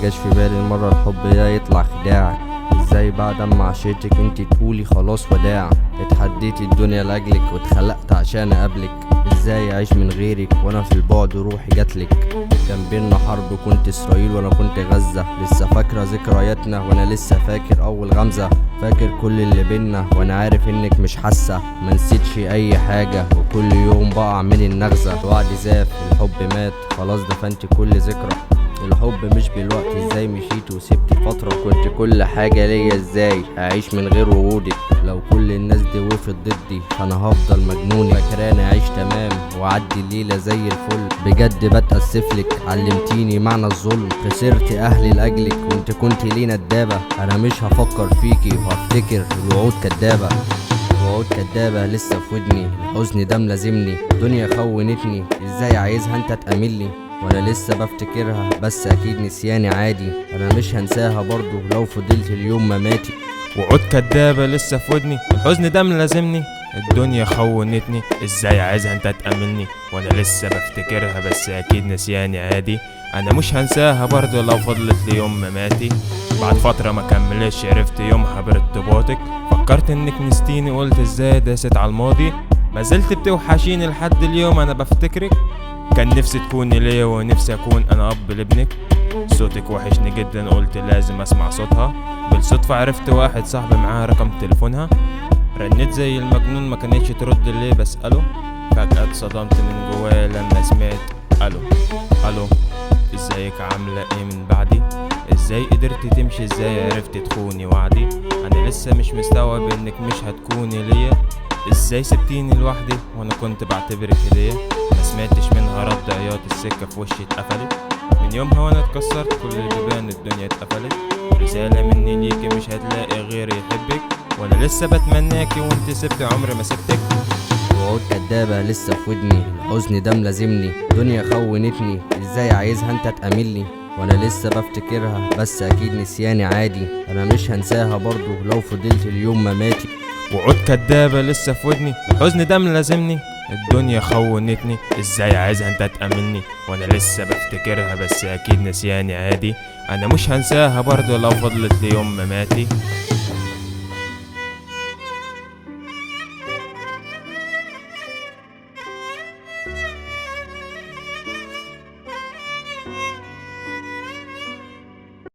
جاش في بالي المرة الحب ده يطلع خداع. ازاي بعد اما عشيتك انتي تقولي خلاص وداع؟ اتحديتي الدنيا لاجلك واتخلقت عشان اقابلك. ازاي اعيش من غيرك وانا في البعد روحي جاتلك؟ كان بينا حرب، كنت اسرائيل وانا كنت غزة. لسه فاكرة ذكرياتنا وانا لسه فاكر اول غمزة. فاكر كل اللي بينا وانا عارف انك مش حاسة. منسيتش اي حاجة وكل يوم بقع من النغزة. وعدي زاف الحب مات خلاص دفنت كل ذكرى. الحب مش بالوقت، ازاي مشيت وسبت فترة. كنت كل حاجة ليا، ازاي اعيش من غير وجودك؟ لو كل الناس دي وقفت ضدي فانا هفضل مجنوني. فاكراني اعيش تمام وعدي الليلة زي الفل. بجد بتأسفلك، علمتيني معنى الظلم. خسرت اهلي لاجلك وانت كنت لي ندابة. انا مش هفكر فيكي وهفتكر الوعود كدابة. وعود كدابة لسه في ودني، الحزن ده ملازمني. الدنيا خونتني، ازاي عايزها انت تأملني وانا لسه بفتكرها؟ بس اكيد نسياني عادي، انا مش هنساها برضو لو فضلت اليوم مماتي. وعود كدابة لسه في ودني، الحزن ده ملازمني. الدنيا خونتني، ازاي عايزها انت تأملني وانا لسه بفتكرها؟ بس اكيد نسياني عادي، انا مش هنساها برضو لو فضلت ليوم مماتي. بعد فترة ما كملتش عرفت يومها بارتباطك. فكرت انك نستيني، قلت ازاي داست على الماضي. ما زلت بتوحشيني لحد اليوم انا بفتكرك. كان نفسي تكوني ليا ونفسي اكون انا اب لابنك. صوتك وحشني جدا، قلت لازم اسمع صوتها. بالصدفة عرفت واحد صاحبي معاه رقم تليفونها. رنيت زي المجنون، ما كانتش ترد ليه بسأله. فجأة اتصدمت من جوايا لما سمعت الو. الو، ازيك عاملة ايه من بعدي؟ ازاي قدرتي تمشي؟ ازاي عرفتي تخوني وعدي؟ انا لسه مش مستوعب انك مش هتكوني ليا. ازاي سبتيني لوحدي وانا كنت بعتبرك هدية؟ ما سمعتش منها رد، عياط السكة في وشي اتقفلت. من يومها وانا اتكسرت، كل البيبان الدنيا اتقفلت. رسالة مني ليكي، مش هتلاقي غيري يحبك. وانا لسه بتمناكي وانت سبتي، عمري ما سبتك. وعود كدابة لسه في ودني، الحزن ده ملازمني. الدنيا خونتني، ازاي عايزها انت تأملني وانا لسه بفتكرها؟ بس اكيد نسياني عادي، انا مش هنساها برضو لو فضلت اليوم مماتي. وعود كدابة لسه في ودني، الحزن ده ملازمني. الدنيا خونتني، ازاي عايزها انت تأملني وانا لسه بفتكرها؟ بس اكيد نسياني عادي، انا مش هنساها برضو لو فضلت ليوم مماتي.